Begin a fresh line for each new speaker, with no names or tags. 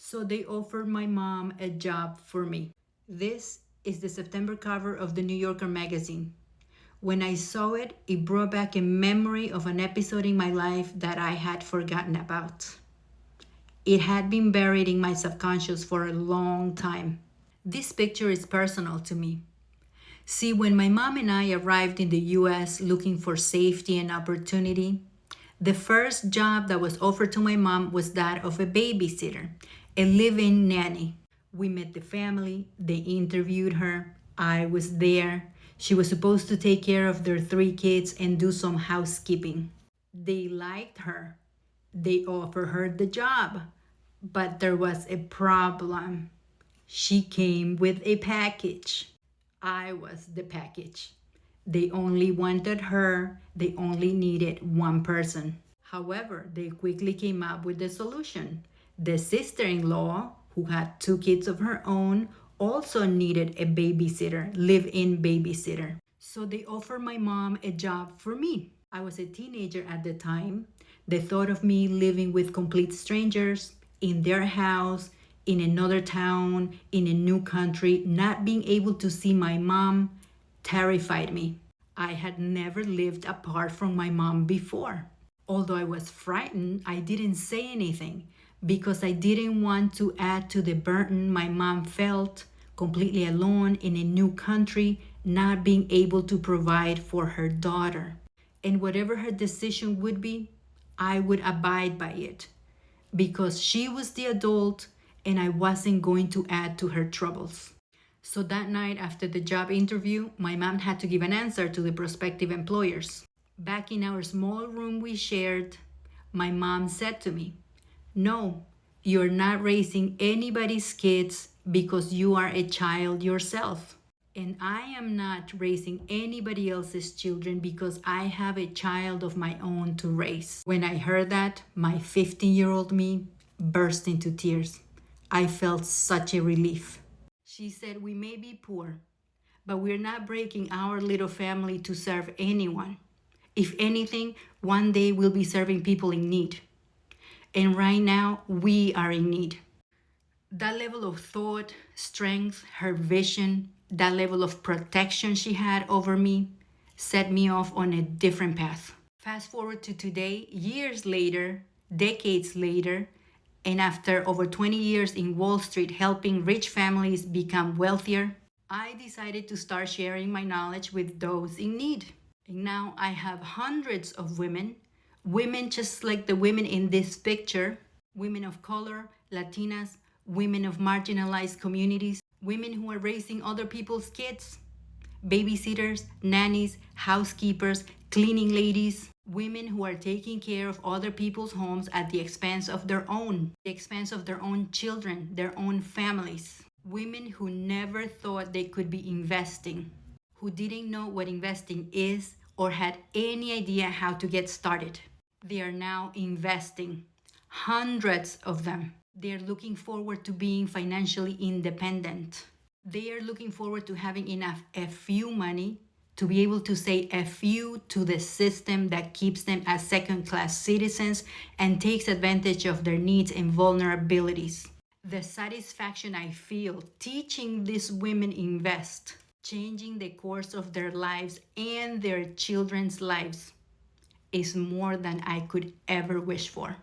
So they offered my mom a job for me. This is the September cover of the New Yorker magazine. When I saw it, it brought back a memory of an episode in my life that I had forgotten about. It had been buried in my subconscious for a long time. This picture is personal to me. See, when my mom and I arrived in the US looking for safety and opportunity, the first job that was offered to my mom was that of a babysitter, a live-in nanny. We met the family, they interviewed her, I was there. She was supposed to take care of their 3 kids and do some housekeeping. They liked her. They offered her the job. But there was a problem. She came with a package. I was the package. They only wanted her. They only needed one person. However, they quickly came up with the solution. The sister-in-law, who had 2 kids of her own, also needed a babysitter, live-in babysitter. So they offered my mom a job for me. I was a teenager at the time. The thought of me living with complete strangers, in their house, in another town, in a new country, not being able to see my mom, terrified me. I had never lived apart from my mom before. Although I was frightened, I didn't say anything because I didn't want to add to the burden my mom felt, completely alone in a new country, not being able to provide for her daughter. And whatever her decision would be, I would abide by it because she was the adult and I wasn't going to add to her troubles. So that night after the job interview, my mom had to give an answer to the prospective employers. Back in our small room we shared, my mom said to me, "No, you're not raising anybody's kids because you are a child yourself. And I am not raising anybody else's children because I have a child of my own to raise." When I heard that, my 15-year-old me burst into tears. I felt such a relief. She said, "We may be poor, but we're not breaking our little family to serve anyone. If anything, one day we'll be serving people in need. And right now, we are in need." That level of thought, strength, her vision, that level of protection she had over me set me off on a different path. Fast forward to today, years later, decades later, and after over 20 years in Wall Street helping rich families become wealthier, I decided to start sharing my knowledge with those in need. And now I have hundreds of women just like the women in this picture, women of color, Latinas, women of marginalized communities, women who are raising other people's kids, babysitters, nannies, housekeepers, cleaning ladies, women who are taking care of other people's homes at the expense of their own, children, their own families, women who never thought they could be investing, who didn't know what investing is or had any idea how to get started. They are now investing, hundreds of them. They're looking forward to being financially independent. They are looking forward to having enough FU money to be able to say FU to the system that keeps them as second-class citizens and takes advantage of their needs and vulnerabilities. The satisfaction I feel teaching these women invest, changing the course of their lives and their children's lives, is more than I could ever wish for.